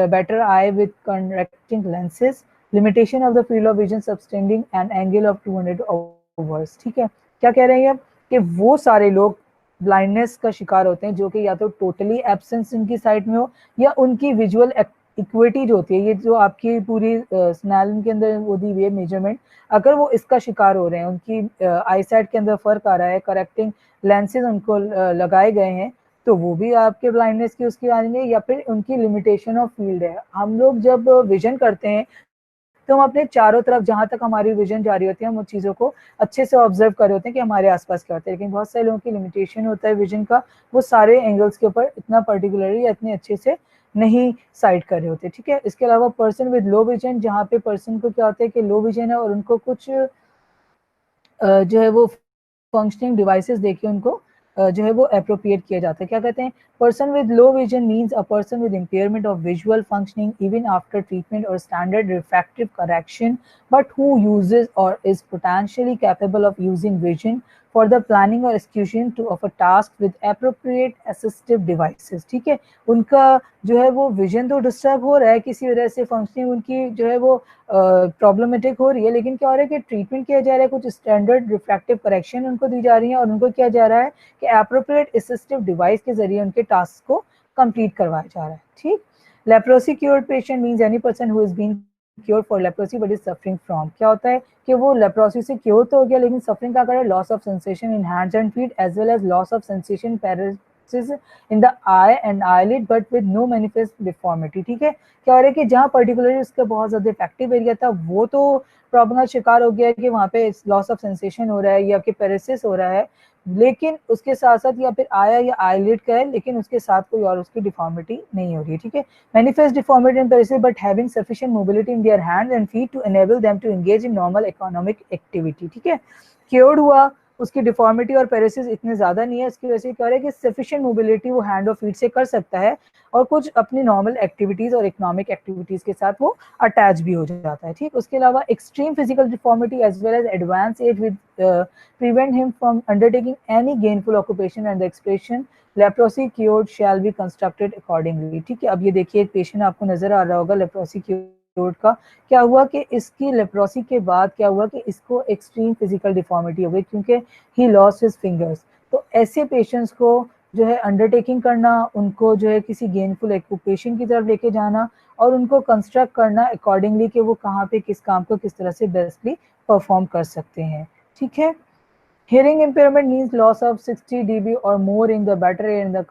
better eye with correcting lenses, limitation of the field of vision subtending an angle of 200 hours, ठीक है। क्या कह रहे हैं अब कि वो सारे लोग ब्लाइंडनेस का शिकार होते हैं जो कि या तो टोटली एब्सेंस इनकी साइट में हो या उनकी विजुअल इक्विटी जो होती है, ये जो आपकी पूरी स्नैलन के अंदर वो दी हुई है मेजरमेंट, अगर वो इसका शिकार हो रहे हैं, उनकी आई साइट के अंदर फर्क आ रहा है, करेक्टिंग लेंसेज उनको लगाए गए हैं, तो वो भी आपके ब्लाइंडनेस की उसकी आएंगे, या फिर उनकी लिमिटेशन ऑफ फील्ड है। हम लोग जब विजन करते हैं तो हम अपने चारों तरफ जहां तक हमारी विजन जा रही होती है हम उन चीज़ों को अच्छे से ऑब्जर्व कर रहे होते हैं कि हमारे आसपास क्या होता है। लेकिन बहुत सारे लोगों की लिमिटेशन होता है विजन का, वो सारे एंगल्स के ऊपर इतना पर्टिकुलरली या इतने अच्छे से नहीं साइड कर रहे होते, ठीक है। इसके अलावा पर्सन विद लो विजन, जहाँ पे पर्सन को क्या होता है कि लो विजन है और उनको कुछ जो है वो फंक्शनिंग डिवाइसेस देके उनको जो है वो अप्रोप्रिएट किया जाता है। क्या कहते हैं, person with low vision means a person with impairment of visual functioning even after treatment और standard refractive correction but who uses और is potentially capable of using vision for the planning और execution to of a task with appropriate assistive devices, ठीक है। उनका जो है वो vision तो डिस्टर्ब हो रहा है, किसी वजह से फंक्शनिंग उनकी जो है वो प्रॉब्लमेटिक हो रही है, लेकिन क्या हो रहा है कि ट्रीटमेंट किया जा रहा है, कुछ स्टैंडर्ड रिफ्रैक्टिव करेक्शन उनको दी जा रही है और उनको किया जा रहा है कि एप्रोप्रिएट असिस्टिव डिवाइस के जरिए उनके टास्क को कंप्लीट करवाया जा रहा है, ठीक। Leprosy cured patient means any person who is being cure for leprosy but is suffering from, क्या होता है कि वो लेप्रोसी से क्योर तो हो गया लेकिन सफरिंग क्या कर रहा है, loss of sensation in hands and feet as well as loss of sensation paralysis in the eye and eyelid but with no manifest deformity, ठीक है। क्या हो रहा है कि जहाँ पर्टिकुलरली उसका बहुत ज्यादा इफेक्टिव एरिया था वो तो प्रॉब्लम का शिकार हो गया है कि वहाँ पे लॉस ऑफ सेंसेशन हो रहा है या कि पैरालिसिस हो रहा है, लेकिन उसके साथ साथ या फिर आया या आईलिड का है लेकिन उसके साथ कोई और उसकी डिफॉर्मिटी नहीं हो रही है, ठीक है। Manifest deformity in paralysis but having sufficient mobility in their hands and feet to enable them to engage in normal economic activity, ठीक है। क्योर्ड हुआ, उसकी डिफॉर्मिटी और पैरालिसिस इतने ज्यादा नहीं है, इसकी वजह से क्या है कि सफिशिएंट मोबिलिटी वो हैंड और फीट से कर सकता है और कुछ अपनी नॉर्मल एक्टिविटीज और इकोनॉमिक एक्टिविटीज के साथ वो अटैच भी हो जाता है, ठीक। उसके अलावा extreme physical deformity as well as advance age with prevent him from undertaking any gainful occupation and the expression leprosy cured shall be constructed accordingly, ठीक है। अब ये देखिए एक पेशेंट आपको नजर आ रहा होगा लेप्रोसी क्योर्ड का, क्या हुआ कि इसकी लेप्रोसी के बाद क्या हुआ कि इसको एक्सट्रीम फिजिकल डिफॉर्मिटी हो गई क्योंकि ही लॉस्ट हिज फिंगर्स। तो ऐसे पेशेंट्स को जो है अंडरटेकिंग करना, उनको जो है किसी गेनफुल ऑक्यूपेशन की तरफ लेके जाना और उनको कंस्ट्रक्ट करना अकॉर्डिंगली कि वो कहाँ पे किस काम को किस तरह से बेस्टली परफॉर्म कर सकते हैं। ठीक है। Hearing impairment means loss of 60 dB or more in the battery and the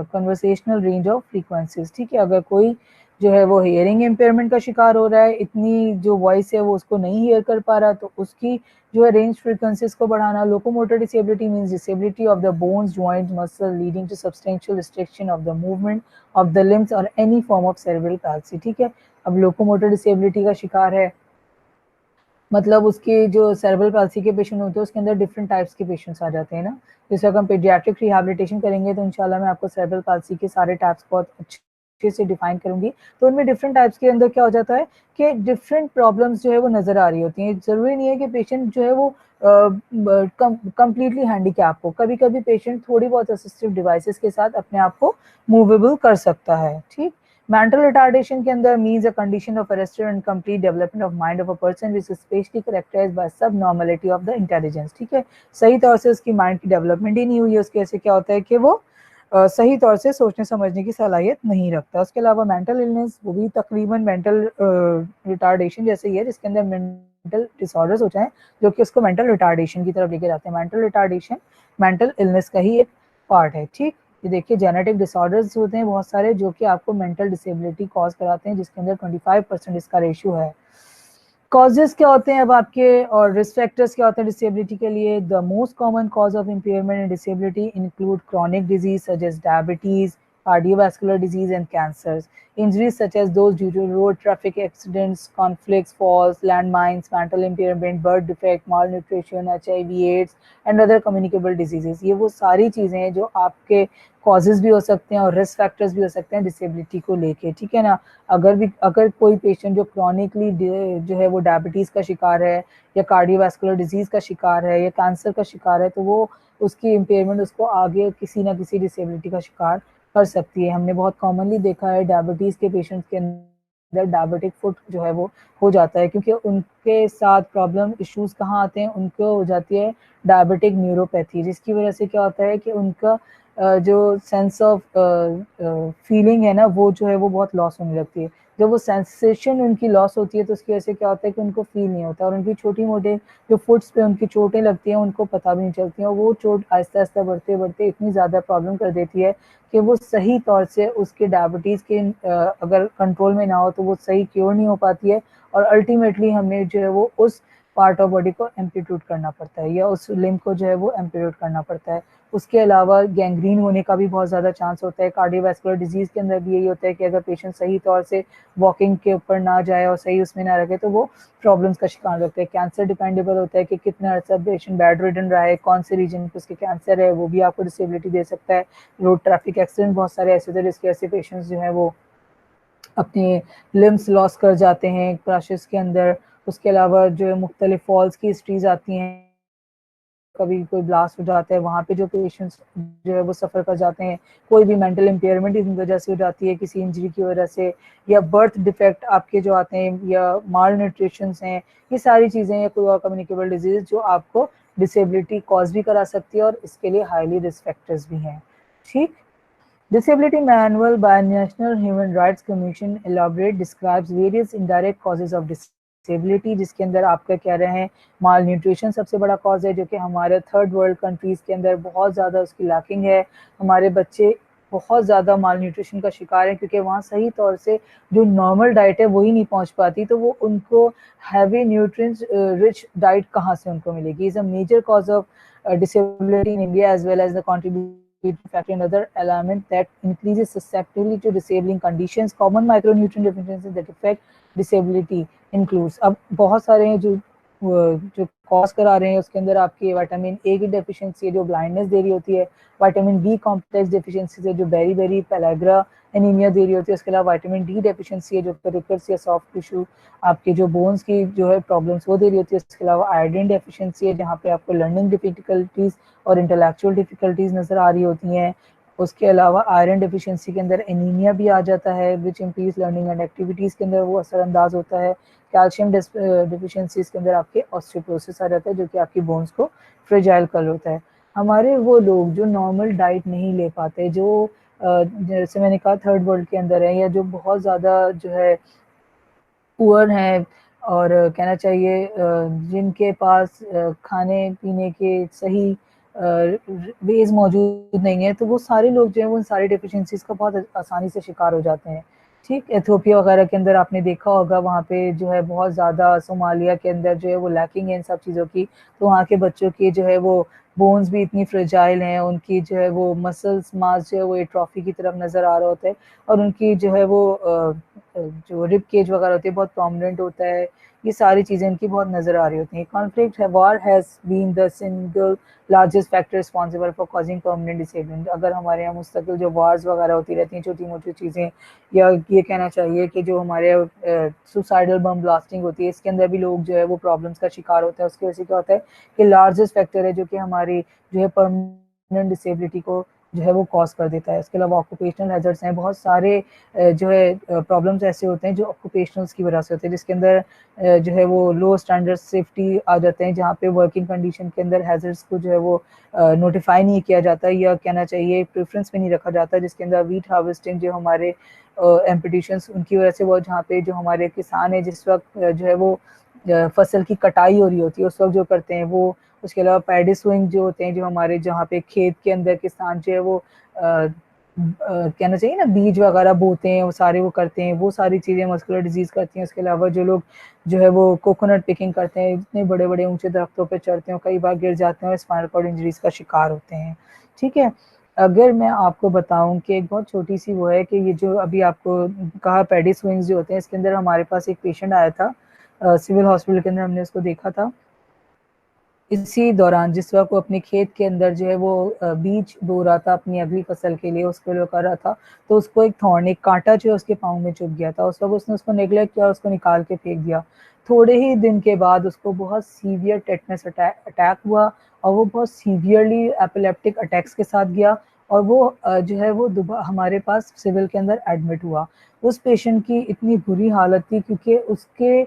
conversational range of frequencies। ठीक है, अगर कोई जो है वो hearing impairment का शिकार हो रहा है, इतनी जो वॉइस है वो उसको नहीं hear कर पा रहा, तो उसकी जो है रेंज फ्रीक्वेंसीज को बढ़ाना। Locomotor disability means disability of the bones, joint, muscle leading to substantial restriction of the movement of the limbs और any form of cerebral palsy. ठीक है, अब लोकोमोटर डिसेबिलिटी का शिकार है, मतलब उसके जो सेरेब्रल पाल्सी के पेशेंट होते हैं उसके अंदर डिफरेंट टाइप्स के पेशेंट्स आ जाते हैं ना। जैसे अगर हम पीडियाट्रिक रिहैबिलिटेशन करेंगे तो इंशाल्लाह मैं आपको सेरेब्रल पाल्सी के सारे टाइप्स बहुत अच्छे से डिफाइन करूंगी। तो उनमें डिफरेंट टाइप्स के अंदर क्या हो जाता है कि डिफरेंट प्रॉब्लम्स जो है वो नजर आ रही होती हैं। जरूरी नहीं है कि पेशेंट जो है वो कंप्लीटली हैंडीकैप हो, कभी कभी पेशेंट थोड़ी बहुत असिस्टिव डिवाइसेस के साथ अपने आप को मूवेबल कर सकता है। ठीक। Mental retardation के अंदर means a condition of arrested and complete development of mind of a person which is especially characterized by subnormality of the intelligence। ठीक है, सही तौर से उसकी माइंड की डेवलपमेंट ही नहीं हुई है, उसके ऐसे क्या होता है कि वो सही तौर से सोचने समझने की सलाहियत नहीं रखता। उसके अलावा मेंटल इलनेस, वो भी तकरीबन मेंटल रिटार्डेशन जैसे ही है, जिसके अंदर मेंटल डिसऑर्डर्स हो जाए जो कि उसको मेंटल रिटार्डेशन की तरफ लेके जाते हैं। मेंटल रिटार्डेशन मेंटल इलनेस का ही एक पार्ट है। ठीक। ये देखिए जेनेटिक डिसऑर्डर्स होते हैं बहुत सारे जो कि आपको मेंटल डिसेबिलिटी कॉज कराते हैं, जिसके अंदर 25% इसका रेशियो है। कॉजेस क्या होते हैं अब आपके और रिस्क फैक्टर्स क्या होते हैं डिसेबिलिटी के लिए? The most common cause of impairment and disability include chronic disease such as diabetes, cardiovascular disease and cancers. Injuries such as those due to road traffic accidents, conflicts, falls, landmines, mental impairment, birth defect, malnutrition, HIV, AIDS and other communicable diseases. ये वो सारी चीज़ें हैं जो आपके causes भी हो सकते हैं और रिस्क फैक्टर्स भी हो सकते हैं डिसेबिलिटी को लेके। ठीक है ना। अगर कोई पेशेंट जो क्रॉनिकली जो है वो डायबिटीज़ का शिकार है या कार्डियोवैस्कुलर डिजीज़ का शिकार है या कैंसर का शिकार है, तो वो उसकी इम्पेयरमेंट उसको आगे किसी ना किसी डिसेबिलिटी का शिकार कर सकती है। हमने बहुत कॉमनली देखा है डायबिटीज़ के पेशेंट्स के अंदर डायबिटिक फुट जो है वो हो जाता है, क्योंकि उनके साथ प्रॉब्लम इश्यूज कहाँ आते हैं, उनको हो जाती है डायबिटिक न्यूरोपैथी, जिसकी वजह से क्या होता है कि उनका जो सेंस ऑफ फीलिंग है ना वो जो है वो बहुत लॉस होने लगती है। जब वो सेंसेशन उनकी लॉस होती है तो उसकी वजह से क्या होता है कि उनको फील नहीं होता और उनकी छोटी मोटे जो फुट्स पे उनकी चोटें लगती हैं उनको पता भी नहीं चलती हैं और वो चोट आहिस्ता आहिस्ता बढ़ते बढ़ते इतनी ज़्यादा प्रॉब्लम कर देती है कि वो सही तौर से उसके डायबिटीज़ के अगर कंट्रोल में ना हो तो वो सही क्योर नहीं हो पाती है और अल्टीमेटली हमें जो है वो उस पार्ट ऑफ बॉडी को एम्प्लीट्यूट करना पड़ता है या उस लिम्ब को जो है वो एम्प्लीट्यूट करना पड़ता है। उसके अलावा गैंग्रीन होने का भी बहुत ज़्यादा चांस होता है। कार्डियोवैस्कुलर डिजीज़ के अंदर भी यही होता है कि अगर पेशेंट सही तौर से वॉकिंग के ऊपर ना जाए और सही उसमें ना रखे तो वो प्रॉब्लम्स का शिकार होता है। कैंसर डिपेंडेबल होता है कि कितना अर्सा पेशेंट बेड रिडन रहा है, कौन से रीजन पे उसके कैंसर है, वो भी आपको डिसेबिलिटी दे सकता है। रोड ट्रैफिक एक्सीडेंट बहुत सारे ऐसे थे जिसके ऐसे पेशेंट्स जो है वो अपने लिम्स लॉस कर जाते हैं क्रैशेस के अंदर। उसके अलावा जो है मुख्तलिफ फॉल्स की हिस्ट्रीज आती हैं, कभी कोई ब्लास्ट हो जाता है, वहाँ पे जो पेशेंट्स जो है वो सफ़र कर जाते हैं। कोई भी मेंटल इम्पेयरमेंट इस वजह से हो जाती है, किसी इंजरी की वजह से, या बर्थ डिफेक्ट आपके जो आते हैं, या माल न्यूट्रिशन हैं, ये सारी चीज़ें, या कोई और कम्युनिकेबल डिजीज़ जो आपको डिसेबिलिटी कॉज भी करा सकती है और इसके लिए हाईली रिस्क फैक्टर्स भी हैं। ठीक। Disability Manual by National Human Rights Commission elaborate describes various indirect causes of disability, जिसके अंदर आपका कह रहे हैं माल न्यूट्रिशन सबसे बड़ा कॉज है, जो कि हमारे थर्ड वर्ल्ड कंट्रीज़ के अंदर बहुत ज़्यादा उसकी लैकिंग है। हमारे बच्चे बहुत ज़्यादा माल न्यूट्रिशन का शिकार है क्योंकि वहाँ सही तौर से जो नॉर्मल डाइट है वही नहीं पहुँच पाती, तो वो उनको हैवी न्यूट्रिएंट्स रिच डाइट कहाँ से उनको मिलेगी। Is a major cause of disability in India as well as the contributing factor in other element that increases susceptibility to disabling conditions. Common micronutrient deficiencies that affect disability includes, अब बहुत सारे हैं जो cause करा रहे हैं, उसके अंदर आपकी विटामिन ए की डेफिशिएंसी है जो ब्लाइंडनेस दे रही होती है, विटामिन बी कॉम्प्लेक्स डेफिशिएंसी है जो बेरी बेरी पेलाग्रा एनीमिया दे रही होती है, उसके अलावा विटामिन डी डेफिशिएंसी है जो पेरिफेरल्स या सॉफ्ट टिश्यू आपके जो बोन्स की जो है प्रॉब्लम्स वो दे रही होती है, उसके अलावा आयोडीन डेफिशिएंसी है जहाँ पे आपको लर्निंग डिफिकल्टीज और इंटेलेक्चुअल डिफिकल्टीज नज़र आ रही होती हैं। उसके अलावा आयरन डेफिशिएंसी के अंदर एनीमिया भी आ जाता है which increase learning and activities के अंदर वो असरअंदाज होता है। कैल्शियम डेफिशिएंसीज के अंदर आपके ऑस्टियोपोरोसिस आ जाता है जो कि आपकी बोन्स को फ्रेजाइल कर होता है। हमारे वो लोग जो नॉर्मल डाइट नहीं ले पाते, जो जैसे मैंने कहा थर्ड वर्ल्ड के अंदर है, या जो बहुत ज़्यादा जो है पुअर हैं, और कहना चाहिए जिनके पास खाने-पीने के सही वेज़ मौजूद नहीं है, तो वो सारे लोग जो हैं, वो उन सारी डेफ़िशिएंसीज़ का बहुत आसानी से शिकार हो जाते हैं। ठीक, एथियोपिया वगैरह के अंदर आपने देखा होगा, वहाँ पे जो है बहुत ज़्यादा, सोमालिया के अंदर जो है वो लैकिंग है इन सब चीज़ों की, तो वहाँ के बच्चों की जो है वो बोन्स भी इतनी फ्रेजाइल हैं, उनकी जो है वो मसल्स मास जो है वो एट्रोफी की तरफ नज़र आ रहा होता है, और उनकी जो है वो जो रिब केज वगैरह होती है बहुत प्रोमिनेंट होता है, ये सारी चीज़ें इनकी बहुत नज़र आ रही होती हैं। कॉन्फ्लिक्ट है, war has been the single largest factor responsible for causing permanent disablement. अगर हमारे यहाँ मुस्तकिल जो वार्स वगैरह होती रहती हैं, छोटी-मोटी चीज़ें, या ये कहना चाहिए कि जो हमारे सुसाइडल बम ब्लास्टिंग होती है, इसके अंदर भी लोग जो है वो प्रॉब्लम्स का शिकार होते हैं। उसकी वजह से क्या होता है कि लार्जेस्ट फैक्टर है जो कि हमारी जो है परमानेंट डिसेबिलिटी को जो है वो कॉज़ कर देता है। इसके अलावा ऑक्यूपेशनल हैज़र्ड्स हैं, बहुत सारे जो है प्रॉब्लम्स ऐसे होते हैं जो ऑक्यूपेशनल्स की वजह से होते हैं, जिसके अंदर जो है वो लो स्टैंडर्ड सेफ्टी आ जाते हैं, जहाँ पे वर्किंग कंडीशन के अंदर हैज़र्ड्स को जो है वो नोटिफाई नहीं किया जाता, या कहना चाहिए प्रेफरेंस में नहीं रखा जाता, जिसके अंदर व्हीट हार्वेस्टिंग जो हमारे एम्पिटिशंस, उनकी वजह से वो जहाँ पे जो हमारे किसान है जिस वक्त जो है वो फसल की कटाई हो रही होती है उस वक्त जो करते हैं वो। उसके अलावा पैडी स्विंग जो होते हैं, जो हमारे जहाँ पे खेत के अंदर किसान जो है वो कहना चाहिए ना बीज वगैरह बोते हैं, वो सारे वो करते हैं, वो सारी चीज़ें मस्कुलर डिजीज़ करती हैं। उसके अलावा जो लोग जो है वो कोकोनट पिकिंग करते हैं, इतने बड़े-बड़े ऊँचे दरख्तों पे चढ़ते हैं, कई बार गिर जाते हैं और स्पाइनल कॉर्ड इंजरीज़ का शिकार होते हैं। ठीक है? अगर मैं आपको बताऊँ कि एक बहुत छोटी-सी वो है कि ये जो अभी आपको कहा पैडी स्विंग्स जो होते हैं, इसके अंदर हमारे पास एक पेशेंट आया था, सिविल हॉस्पिटल के अंदर हमने उसको देखा था। इसी दौरान जिस वक़्त वो अपने खेत के अंदर जो है वो बीज बो रहा था अपनी अगली फसल के लिए, उसके लिए कर रहा था, तो उसको एक थॉर्न, एक काँटा जो है उसके पाँव में चुभ गया था। उस वक़्त उसने उसको नेग्लेक्ट किया और उसको निकाल के फेंक दिया। थोड़े ही दिन के बाद उसको बहुत सीवियर टेटनस अटैक हुआ, और वो बहुत सीवियरली एपिलेप्टिक अटैक्स के साथ गया, और वो जो है वो हमारे पास सिविल के अंदर एडमिट हुआ। उस पेशेंट की इतनी बुरी हालत थी, क्योंकि उसके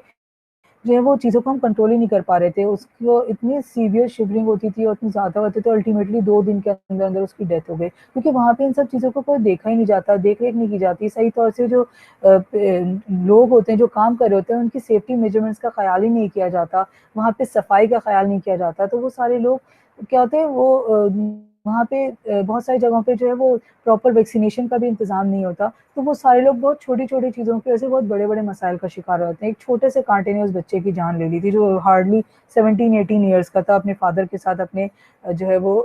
जो है वो चीज़ों को हम कंट्रोल ही नहीं कर पा रहे थे। उसको इतनी सीवियर शिवरिंग होती थी और इतनी ज़्यादा होती थी, अल्टीमेटली 2 दिन के अंदर-अंदर उसकी डेथ हो गई। क्योंकि वहाँ पे इन सब चीज़ों को कोई देखा ही नहीं जाता, देख-रेख नहीं की जाती। सही तौर से जो लोग होते हैं, जो काम कर रहे होते हैं, उनकी सेफ्टी मेजरमेंट्स का ख़्याल ही नहीं किया जाता। वहाँ पे सफाई का ख़्याल नहीं किया जाता। तो वो सारे लोग क्या होते हैं, वो वहाँ पे बहुत सारी जगहों पे जो है वो प्रॉपर वैक्सीनेशन का भी इंतज़ाम नहीं होता। तो वो सारे लोग बहुत छोटी-छोटी चीज़ों की वजह से बहुत बड़े-बड़े मसाइल का शिकार होते हैं। एक छोटे से काँटे ने उस बच्चे की जान ले ली थी, जो हार्डली 17-18 इयर्स का था, अपने फादर के साथ अपने जो है वो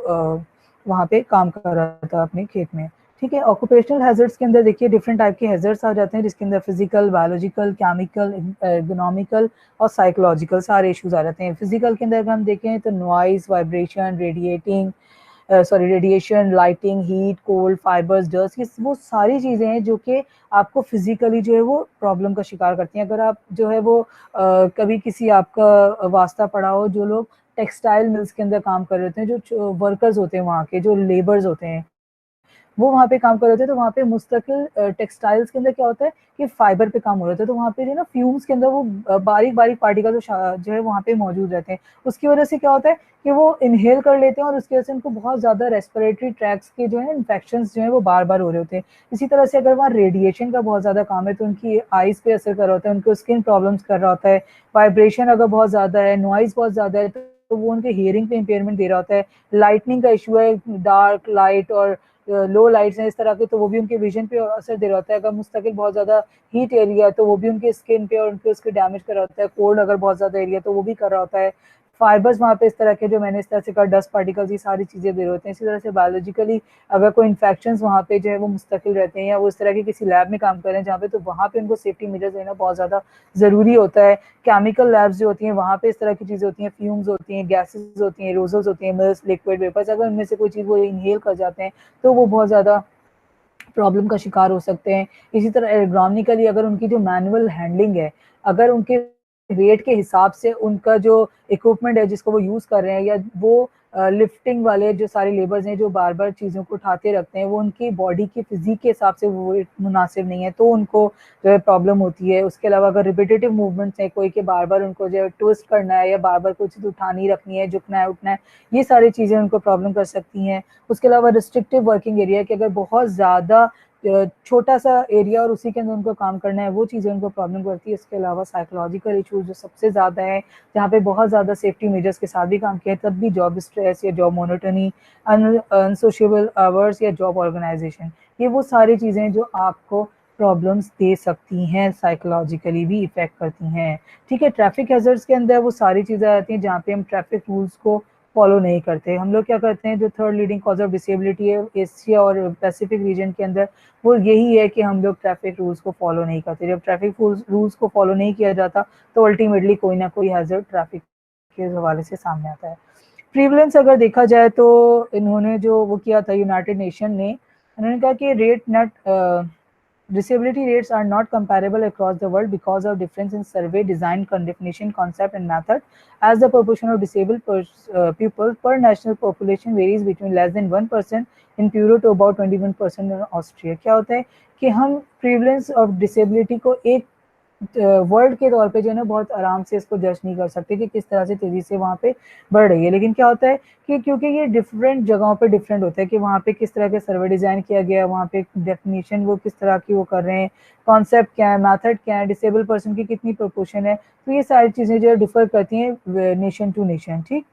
वहाँ पे काम कर रहा था अपने खेत में। ठीक है? ऑक्यूपेशनल हैज़र्ड्स के अंदर देखिए डिफरेंट टाइप के हैज़र्ड्स आ जाते हैं, जिसके अंदर फिज़िकल, बायोलॉजिकल, केमिकल, एर्गोनॉमिकल और साइकोलॉजिकल सारे इश्यूज़ आ जाते हैं। फिज़िकल के अंदर अगर हम देखें तो noise, vibration, radiation, lighting, heat, cold, fibres, dust, ये वो सारी चीज़ें हैं जो कि आपको फिज़िकली जो है वो प्रॉब्लम का शिकार करती हैं। अगर आप जो है वो कभी किसी आपका वास्ता पड़ा हो, जो लोग टेक्सटाइल मिल्स के अंदर काम कर रहे होते हैं, जो वर्कर्स होते हैं वहाँ के, जो लेबर्स होते हैं, वो वहाँ पे काम कर रहे थे, तो वहाँ पे मुस्तकिल टेक्सटाइल्स के अंदर क्या होता है कि फाइबर पे काम हो रहा था, तो वहाँ पे जो है ना फ्यूम्स के अंदर वो बारीक-बारीक पार्टिकल जो है वहाँ पे मौजूद रहते हैं। उसकी वजह से क्या होता है कि वो इन्हेल कर लेते हैं, और उसकी वजह से उनको बहुत ज़्यादा रेस्पिरेटरी ट्रैक्ट्स के जो है इन्फेक्शंस जो है वो बार-बार हो रहे होते हैं। इसी तरह से अगर वहाँ रेडिएशन का बहुत ज़्यादा काम है, तो उनकी आइज़ पे असर कर रहा होता है, उनको स्किन प्रॉब्लम्स कर रहा होता है, वाइब्रेशन अगर बहुत ज़्यादा है, नॉइज़ बहुत ज़्यादा है, तो वो उनके हियरिंग पे इम्पेयरमेंट दे रहा होता है। लाइटनिंग का इश्यू है, डार्क लाइट और लो लाइट्स हैं इस तरह के, तो वो भी उनके विजन पे असर दे रहा होता है। अगर मुस्तकिल बहुत ज़्यादा हीट एरिया है, तो वो भी उनके स्किन पे और उनके उसके डैमेज कर रहा होता है। कोल्ड अगर बहुत ज़्यादा एरिया है, तो वो भी कर रहा होता है। फाइबर्स वहाँ पे इस तरह के, जो मैंने इस तरह से कहा, डस्ट पार्टिकल्स, ये सारी चीज़ें दे रहे होते हैं। इसी तरह से बायोलॉजिकली अगर कोई इन्फेक्शंस वहाँ पे जो है वो मुस्तकिल रहते हैं, या वो इस तरह के किसी लैब में काम कर रहे हैं जहाँ पे, तो वहाँ पे उनको सेफ्टी मेजर्स लेना बहुत ज़्यादा ज़रूरी होता है। केमिकल लैब्स जो होती हैं, वहाँ पे इस तरह की चीज़ें होती हैं, फ्यूम्स होती हैं, गैसेज़ होती हैं, एरोसोल्स होती हैं, मिस्ट, लिक्विड, वेपर्स, अगर उनमें से कोई चीज़ वो इन्हेल कर जाते हैं, तो वो बहुत ज़्यादा प्रॉब्लम का शिकार हो सकते हैं। इसी तरह एर्गोनॉमिकली अगर उनकी जो मैनुअल हैंडलिंग है, अगर उनके वेट के हिसाब से उनका जो इक्विपमेंट है जिसको वो यूज़ कर रहे हैं, या वो लिफ्टिंग वाले जो सारे लेबर्स हैं जो बार बार चीज़ों को उठाते रखते हैं, वो उनकी बॉडी की फिजिक के हिसाब से वो मुनासिब नहीं है, तो उनको जो है प्रॉब्लम होती है। उसके अलावा अगर रिपीटेटिव मूवमेंट्स हैं कोई के बार बार उनको जो है ट्विस्ट करना है या बार बार कोई चीज़ उठानी रखनी है, झुकना है, उठना है, ये सारी चीज़ें उनको प्रॉब्लम कर सकती हैं। उसके अलावा रिस्ट्रिक्टिव वर्किंग एरिया कि अगर बहुत ज़्यादा छोटा सा एरिया और उसी के अंदर उनको काम करना है, वो चीज़ें उनको प्रॉब्लम करती है। इसके अलावा साइकोलॉजिकल इशूज़ जो सबसे ज़्यादा है, जहाँ पे बहुत ज़्यादा सेफ्टी मेजर्स के साथ भी काम किया है, तब भी जॉब स्ट्रेस या जॉब मोनोटनी, अनसोशिएबल आवर्स या जॉब ऑर्गेनाइजेशन, ये वो सारी चीज़ें जो आपको प्रॉब्लम्स दे सकती हैं, साइकोलॉजिकली भी इफ़ेक्ट करती हैं। ठीक है, ट्रैफिक हैज़र्ड्स के अंदर वो सारी चीज़ें आती हैं जहाँ पे हम ट्रैफिक रूल्स को फॉलो नहीं करते। हम लोग क्या करते हैं, जो third leading cause of disability है एशिया और पैसिफिक रीजन के अंदर, वो यही है कि हम लोग ट्रैफिक रूल्स को फॉलो नहीं करते। जब ट्रैफिक रूल्स को फॉलो नहीं किया जाता तो अल्टीमेटली कोई ना कोई हैज़र्ड ट्रैफिक के हवाले से सामने आता है। प्रीवलेंस अगर देखा जाए तो इन्होंने जो वो किया था यूनाइटेड नेशन ने, उन्होंने कहा कि rate not disability rates are not comparable across the world because of difference in survey design, definition, concept and method, as the proportion of disabled people per national population varies between less than 1% in Peru to about 21% in Austria. क्या होता है कि हम prevalence of disability को एक world के तौर पे जो है ना बहुत आराम से इसको जज नहीं कर सकते कि किस तरह से तेजी से वहाँ पे बढ़ रही है। लेकिन क्या होता है कि क्योंकि ये डिफरेंट जगहों पे डिफरेंट होता है कि वहाँ पे किस तरह के सर्वे डिज़ाइन किया गया है, वहाँ पे डेफिनेशन वो किस तरह की वो कर रहे हैं, कॉन्सेप्ट क्या है, मेथड क्या है, डिसेबल पर्सन की कितनी प्रोपोर्शन है, तो ये सारी चीज़ें जो है डिफर करती हैं नेशन टू नेशन। ठीक,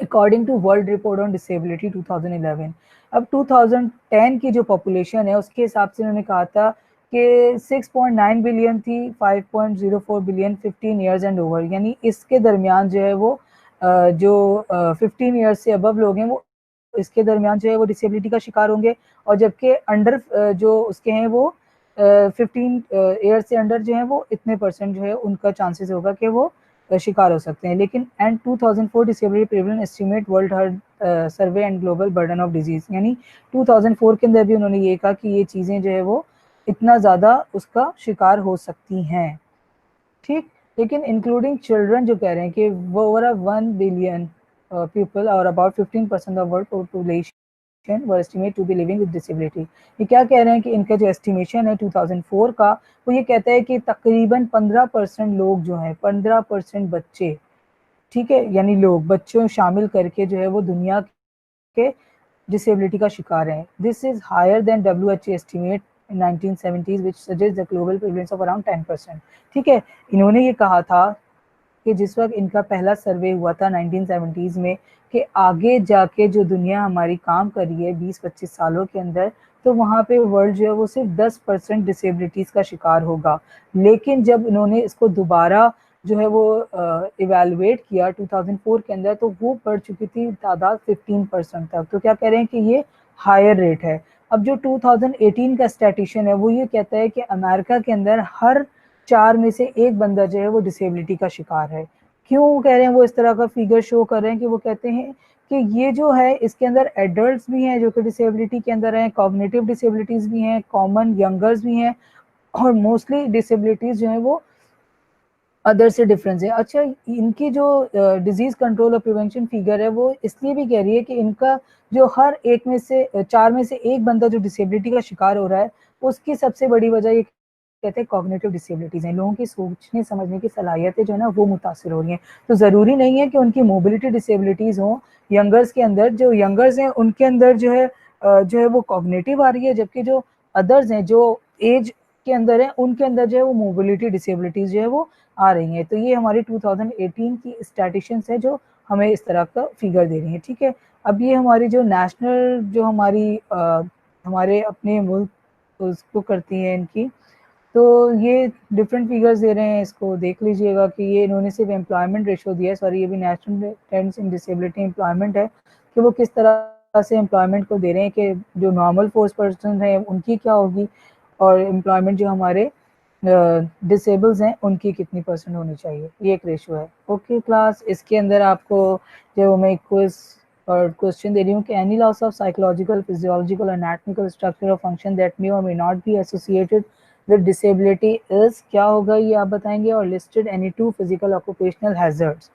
according to world report on disability 2011, अब 2010 की जो पॉपुलेशन है उसके हिसाब से उन्होंने कहा था कि 6.9 बिलियन थी, 5.04 बिलियन 15 ईयर्स एंड ओवर, यानी इसके दरमियान जो है वो जो 15 ईयर्स से अबव लोग हैं वो इसके दरमियान जो है वो डिसेबिलिटी का शिकार होंगे, और जबकि अंडर जो उसके हैं वो 15 ईयर्स से अंडर जो है वो इतने परसेंट जो है उनका चांसेस होगा कि वो शिकार हो सकते हैं। लेकिन and 2004 disability prevalence estimate world health survey and global burden of disease, यानी 2004 के अंदर भी उन्होंने ये कहा कि ये चीज़ें जो है वो इतना ज़्यादा उसका शिकार हो सकती हैं। ठीक, लेकिन इंक्लूडिंग चिल्ड्रन जो कह रहे हैं कि वो ओवर 1 बिलियन पीपल और about 15% of world population were estimated to be living with disability। ये क्या कह रहे हैं कि इनका जो एस्टिमेशन है 2004 का, वो ये कहता है कि तकरीबन 15% लोग जो हैं, 15% बच्चे, ठीक है, यानी लोग बच्चों शामिल करके जो है वो दुनिया के डिसेबिलिटी का शिकार हैं। This is higher than WHO estimate in 1970s which suggests the global prevalence of around 10%। ठीक है, इन्होंने ये कहा था कि जिस वक्त इनका पहला सर्वे हुआ था 1970s में, कि आगे जाके जो दुनिया हमारी काम कर रही है 20-25 सालों के अंदर, तो वहाँ पे वर्ल्ड जो है वो सिर्फ 10% डिसेबिलिटीज़ का शिकार होगा। लेकिन जब इन्होंने इसको दोबारा जो है वो इवेलुएट किया 2004 के अंदर, तो वो बढ़ चुकी थी तादाद 15% तक। तो क्या कह रहे हैं कि ये हायर रेट है। अब जो 2018 का स्टैटिस्टिशियन है वो ये कहता है कि अमेरिका के अंदर हर 4 में से एक बंदा जो है वो डिसेबिलिटी का शिकार है। क्यों कह रहे हैं वो इस तरह का फिगर शो कर रहे हैं कि वो कहते हैं कि ये जो है इसके अंदर एडल्ट्स भी हैं जो कि डिसेबिलिटी के अंदर हैं, कॉग्निटिव डिसेबिलिटीज़ भी हैं, कॉमन यंगर्स भी हैं, और मोस्टली डिसेबिलिटीज़ जो हैं वो अदर से डिफरेंस है। अच्छा, इनकी जो डिजीज कंट्रोल और प्रिवेंशन फिगर है वो इसलिए भी कह रही है कि इनका जो हर एक में से 4 में से एक बंदा जो डिसेबिलिटी का शिकार हो रहा है, उसकी सबसे बड़ी वजह ये कहते हैं कॉग्निटिव डिसेबिलिटीज हैं। लोगों की सोचने समझने की सलाहियतें जो है ना वो मुतासिर हो रही हैं। तो ज़रूरी नहीं है कि उनकी मोबिलिटी डिसेबिलिटीज़ हों। यंगर्स के अंदर, जो यंगर्स हैं उनके अंदर जो है वो कॉग्निटिव आ रही है, जबकि जो अदर्स हैं जो एज के अंदर है उनके अंदर जो है वो मोबिलिटी डिसेबिलिटीज़ जो है वो आ रही हैं। तो ये हमारी 2018 की स्टैटिस्टिक्स है जो हमें इस तरह का फिगर दे रही है। ठीक है, अब ये हमारी जो नेशनल जो हमारे अपने मुल्क उसको करती है इनकी, तो ये डिफरेंट फिगर्स दे रहे हैं, इसको देख लीजिएगा कि ये इन्होंने सिर्फ एम्प्लॉयमेंट रेशो दिया है, सॉरी ये भी national trends in disability employment है, कि वो किस तरह से एम्प्लॉयमेंट को दे रहे हैं कि जो नॉर्मल फोर्स पर्सन है उनकी क्या होगी, और एम्प्लॉयमेंट जो हमारे डिसेबल्स हैं उनकी कितनी परसेंट होनी चाहिए, ये एक रेशो है। ओके क्लास, इसके अंदर आपको जो मैं क्विज और क्वेश्चन दे रही हूँ कि any loss of psychological, physiological, anatomical structure और फंक्शन दैट मे और may not be associated with disability is, क्या होगा ये आप बताएंगे, और listed any 2 physical occupational hazards.